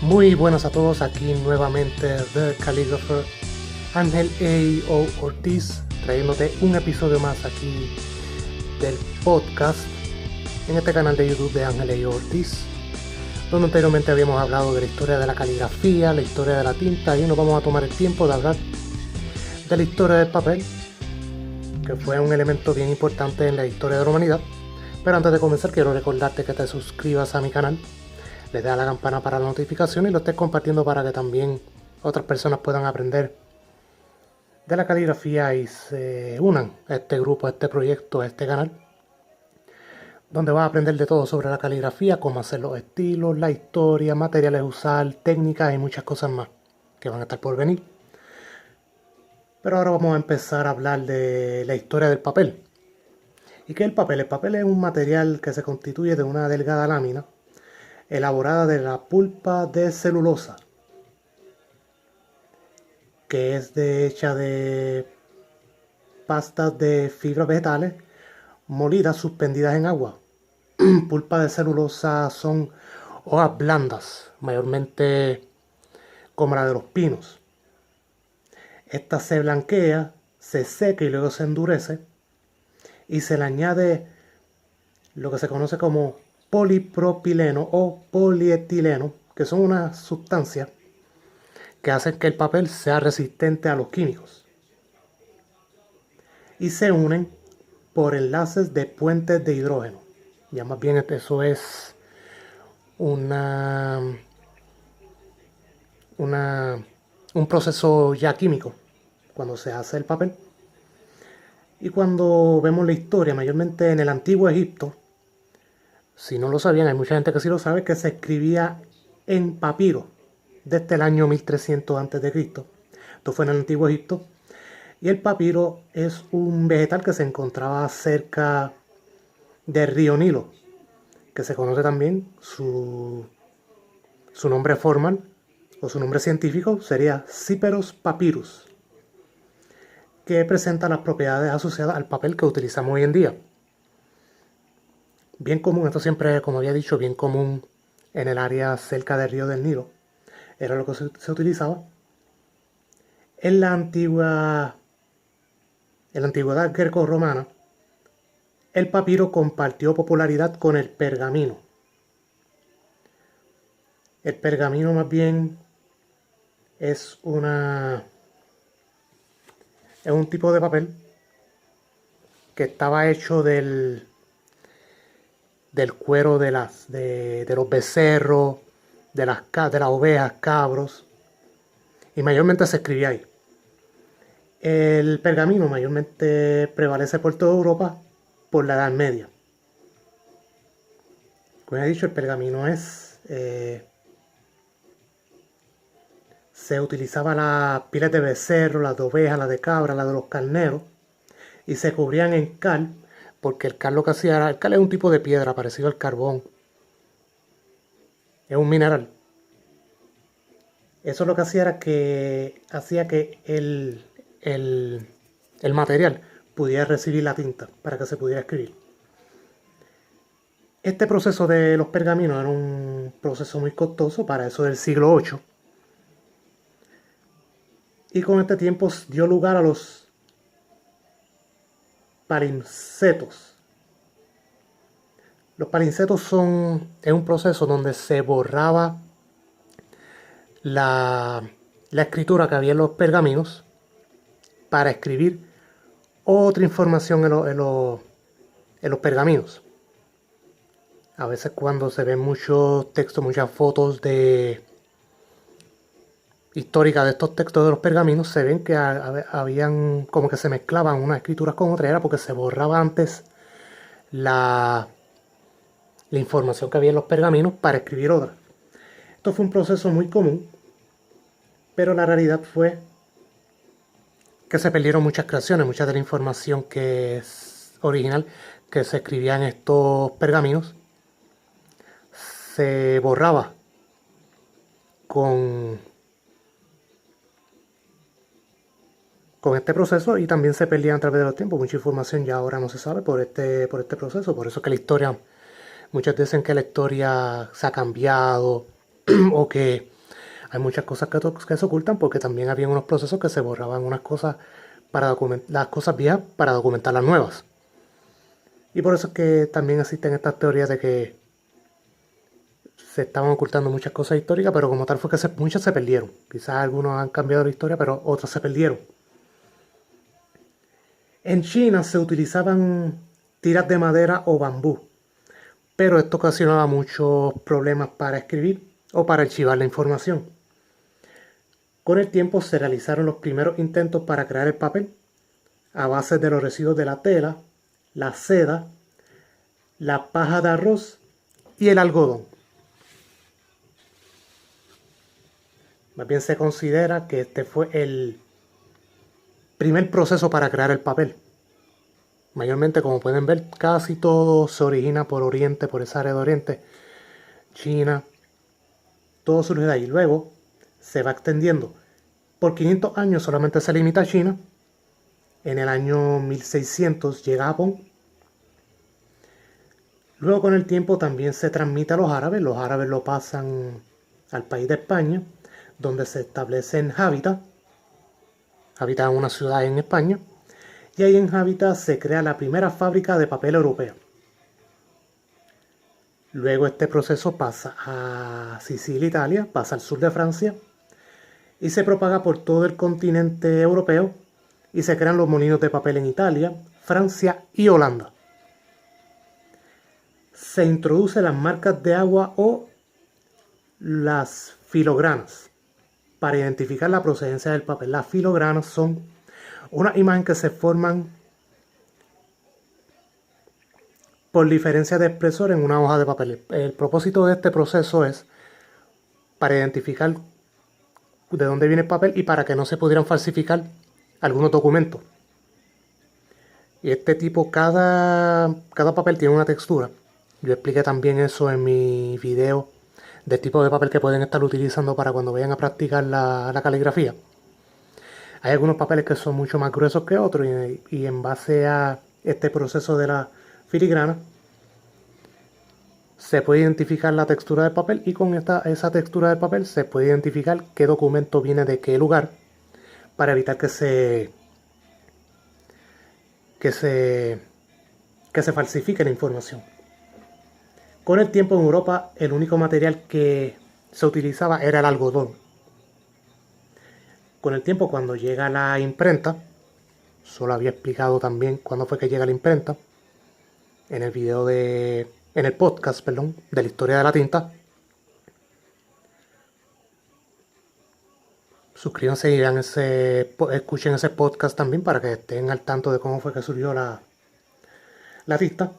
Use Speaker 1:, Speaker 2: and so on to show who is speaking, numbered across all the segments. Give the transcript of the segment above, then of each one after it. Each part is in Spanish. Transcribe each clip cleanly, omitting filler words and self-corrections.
Speaker 1: Muy buenas a todos, aquí nuevamente The Calligrapher Ángel A.O. Ortiz, trayéndote un episodio más aquí del podcast en este canal de YouTube de Ángel A.O. Ortiz, donde anteriormente habíamos hablado de la historia de la caligrafía, la historia de la tinta, y hoy nos vamos a tomar el tiempo de hablar de la historia del papel, que fue un elemento bien importante en la historia de la humanidad. Pero antes de comenzar quiero recordarte que te suscribas a mi canal, le des a la campana para la notificación y lo estés compartiendo para que también otras personas puedan aprender de la caligrafía y se unan a este grupo, a este proyecto, a este canal, donde vas a aprender de todo sobre la caligrafía, cómo hacer los estilos, la historia, materiales a usar, técnicas y muchas cosas más que van a estar por venir. Pero ahora vamos a empezar a hablar de la historia del papel. ¿Y qué es el papel? El papel es un material que se constituye de una delgada lámina elaborada de la pulpa de celulosa, que es hecha de pastas de fibras vegetales molidas suspendidas en agua. Pulpa de celulosa son hojas blandas, mayormente como la de los pinos. Esta se blanquea, se seca y luego se endurece y se le añade lo que se conoce como polipropileno o polietileno, que son unas sustancias que hacen que el papel sea resistente a los químicos y se unen por enlaces de puentes de hidrógeno. Ya más bien eso es un proceso ya químico cuando se hace el papel. Y cuando vemos la historia, mayormente en el antiguo Egipto, si no lo sabían, hay mucha gente que sí lo sabe, que se escribía en papiro desde el año 1300 a.C. Esto fue en el antiguo Egipto. Y el papiro es un vegetal que se encontraba cerca del río Nilo, que se conoce también su nombre formal o su nombre científico sería Cyperus papyrus, que presenta las propiedades asociadas al papel que utilizamos hoy en día. Bien común, esto siempre, como había dicho, bien común en el área cerca del río del Nilo. Era lo que se utilizaba. En la antigüedad greco-romana, el papiro compartió popularidad con el pergamino. El pergamino más bien es un tipo de papel que estaba hecho del cuero de los becerros, de las ovejas, cabros, y mayormente se escribía ahí. El pergamino mayormente prevalece por toda Europa por la Edad Media. Como he dicho, el pergamino se utilizaba las pieles de becerro, las de ovejas, las de cabra, las de los carneros, y se cubrían en cal, porque el cal lo que hacía era, el cal es un tipo de piedra parecido al carbón, es un mineral. Eso lo que hacía era que hacía que el material pudiera recibir la tinta para que se pudiera escribir. Este proceso de los pergaminos era un proceso muy costoso para eso del siglo VIII. Y con este tiempo dio lugar a los palincetos. Los palincetos es un proceso donde se borraba la escritura que había en los pergaminos para escribir otra información en los pergaminos. A veces cuando se ven muchos textos, muchas fotos históricas de estos textos de los pergaminos, se ven que habían como que se mezclaban unas escrituras con otras, era porque se borraba antes la información que había en los pergaminos para escribir otra. Esto fue un proceso muy común, pero la realidad fue que se perdieron muchas creaciones, mucha de la información que es original que se escribía en estos pergaminos se borraba con este proceso y también se perdía a través de los tiempos. Mucha información ya ahora no se sabe por este proceso. Por eso es que muchas dicen que la historia se ha cambiado o que hay muchas cosas que se ocultan porque también había unos procesos que se borraban unas cosas para documentar las cosas viejas para documentar las nuevas. Y por eso es que también existen estas teorías de que se estaban ocultando muchas cosas históricas, pero como tal fue que muchas se perdieron. Quizás algunos han cambiado la historia, pero otras se perdieron. En China se utilizaban tiras de madera o bambú, pero esto ocasionaba muchos problemas para escribir o para archivar la información. Con el tiempo se realizaron los primeros intentos para crear el papel a base de los residuos de la tela, la seda, la paja de arroz y el algodón. Más bien se considera que este fue el primer proceso para crear el papel. Mayormente, como pueden ver, casi todo se origina por Oriente, por esa área de Oriente, China, todo surge de ahí. Luego se va extendiendo. Por 500 años solamente se limita a China. En el año 1600 llega a Japón. Luego con el tiempo también se transmite a los árabes. Los árabes lo pasan al país de España, donde se establecen hábitats. Hábitat es una ciudad en España. Y ahí en Hábitat se crea la primera fábrica de papel europea. Luego este proceso pasa a Sicilia, Italia, pasa al sur de Francia y se propaga por todo el continente europeo y se crean los molinos de papel en Italia, Francia y Holanda. Se introducen las marcas de agua o las filogranas para identificar la procedencia del papel. Las filogranas son una imagen que se forman por diferencia de espesor en una hoja de papel. El propósito de este proceso es para identificar de dónde viene el papel y para que no se pudieran falsificar algunos documentos. Y este tipo, cada papel tiene una textura. Yo expliqué también eso en mi video del tipo de papel que pueden estar utilizando para cuando vayan a practicar la caligrafía. Hay algunos papeles que son mucho más gruesos que otros y en base a este proceso de la filigrana se puede identificar la textura del papel y con esa textura del papel se puede identificar qué documento viene de qué lugar para evitar que se falsifique la información. Con el tiempo en Europa el único material que se utilizaba era el algodón. Con el tiempo, cuando llega la imprenta, solo había explicado también cuándo fue que llega la imprenta en el podcast, de la historia de la tinta. Suscríbanse y escuchen ese podcast también para que estén al tanto de cómo fue que surgió la tinta.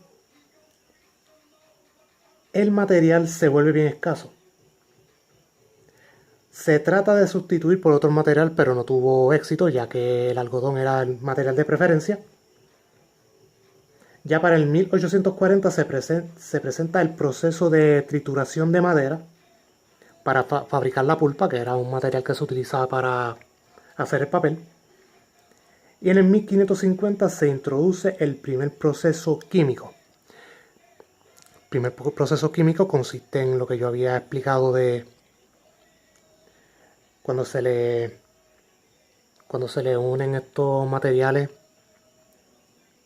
Speaker 1: El material se vuelve bien escaso. Se trata de sustituir por otro material, pero no tuvo éxito, ya que el algodón era el material de preferencia. Ya para el 1840 se presenta el proceso de trituración de madera para fabricar la pulpa, que era un material que se utilizaba para hacer el papel. Y en el 1550 se introduce el primer proceso químico. El primer proceso químico consiste en lo que yo había explicado de cuando se le unen estos materiales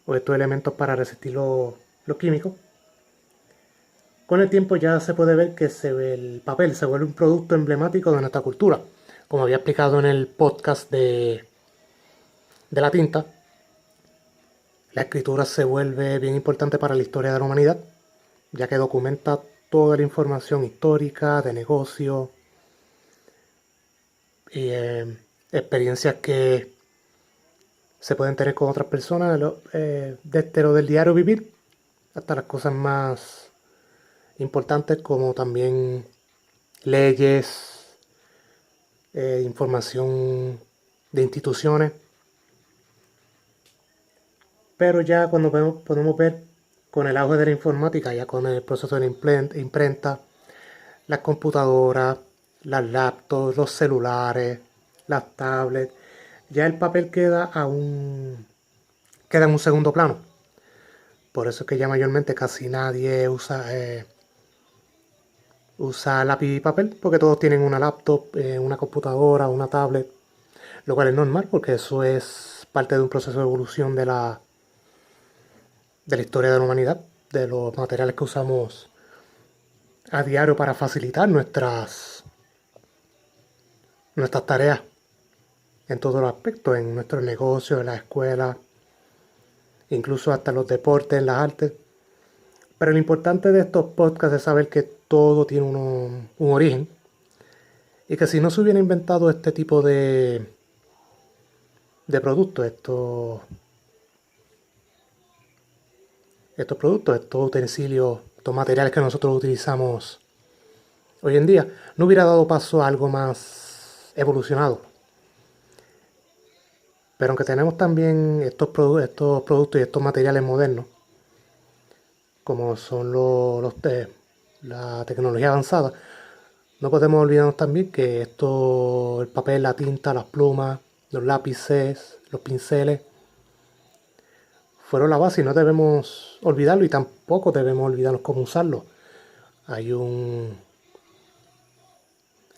Speaker 1: o estos elementos para resistir los químicos. Con el tiempo ya se puede ver que el papel se vuelve un producto emblemático de nuestra cultura. Como había explicado en el podcast de la tinta, la escritura se vuelve bien importante para la historia de la humanidad, ya que documenta toda la información histórica, de negocio, y experiencias que se pueden tener con otras personas, desde lo del diario vivir hasta las cosas más importantes como también leyes, información de instituciones. Pero ya cuando podemos ver con el auge de la informática, ya con el proceso de la imprenta, las computadoras, las laptops, los celulares, las tablets, ya el papel queda en un segundo plano. Por eso es que ya mayormente casi nadie usa lápiz y papel, porque todos tienen una laptop, una computadora, una tablet, lo cual es normal porque eso es parte de un proceso de evolución de la historia de la humanidad, de los materiales que usamos a diario para facilitar nuestras tareas en todos los aspectos, en nuestros negocios, en la escuela, incluso hasta los deportes, en las artes. Pero lo importante de estos podcasts es saber que todo tiene un origen y que si no se hubiera inventado este tipo de productos, estos productos, estos utensilios, estos materiales que nosotros utilizamos hoy en día, no hubiera dado paso a algo más evolucionado. Pero aunque tenemos también estos productos y estos materiales modernos, como son la tecnología avanzada, no podemos olvidarnos también que el papel, la tinta, las plumas, los lápices, los pinceles, fueron la base y no debemos olvidarlo y tampoco debemos olvidarnos cómo usarlo. Hay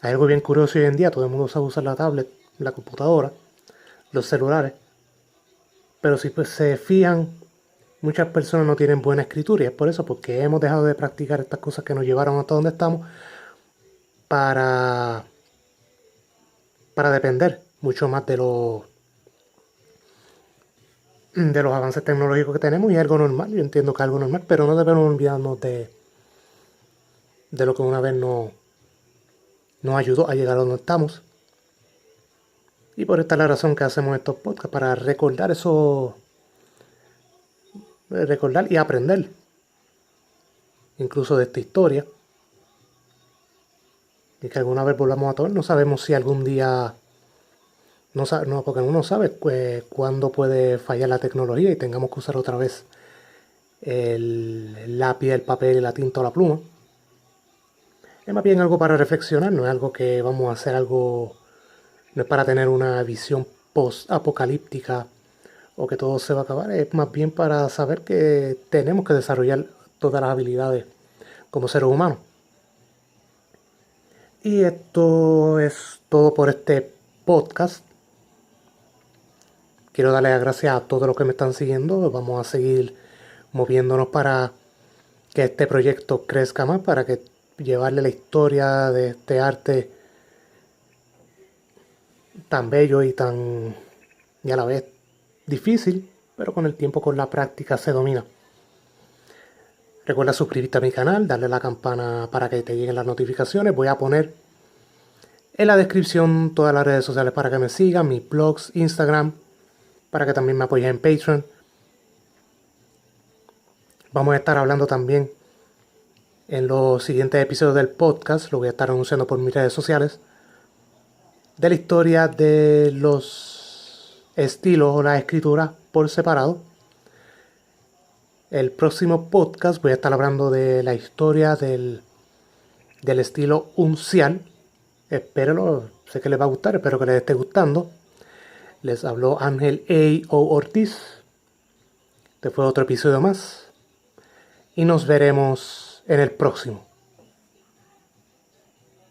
Speaker 1: algo bien curioso hoy en día, todo el mundo sabe usar la tablet, la computadora, los celulares, pero si pues, se fijan, muchas personas no tienen buena escritura y es por eso, porque hemos dejado de practicar estas cosas que nos llevaron hasta donde estamos para, para depender mucho más de los avances tecnológicos que tenemos y es algo normal, yo entiendo que es algo normal, pero no debemos olvidarnos de lo que una vez nos ayudó a llegar a donde estamos. Y por esta es la razón que hacemos estos podcasts, para recordar y aprender incluso de esta historia. Y que alguna vez volvamos a tomar, no sabemos si algún día, no, porque uno sabe cuándo puede fallar la tecnología y tengamos que usar otra vez el lápiz, el papel, la tinta o la pluma. Es más bien algo para reflexionar, no es algo que vamos a hacer no es para tener una visión post-apocalíptica o que todo se va a acabar, es más bien para saber que tenemos que desarrollar todas las habilidades como seres humanos. Y esto es todo por este podcast. Quiero darle las gracias a todos los que me están siguiendo. Vamos a seguir moviéndonos para que este proyecto crezca más, para que llevarle la historia de este arte tan bello y a la vez difícil, pero con el tiempo, con la práctica se domina. Recuerda suscribirte a mi canal, darle a la campana para que te lleguen las notificaciones. Voy a poner en la descripción todas las redes sociales para que me sigan, mis blogs, Instagram, para que también me apoyen en Patreon. Vamos a estar hablando también en los siguientes episodios del podcast, lo voy a estar anunciando por mis redes sociales, de la historia de los estilos o la escritura por separado. El próximo podcast voy a estar hablando de la historia del estilo uncial. Espérenlo, sé que les va a gustar, espero que les esté gustando. Les habló Ángel A. O. Ortiz. Este fue otro episodio más. Y nos veremos en el próximo.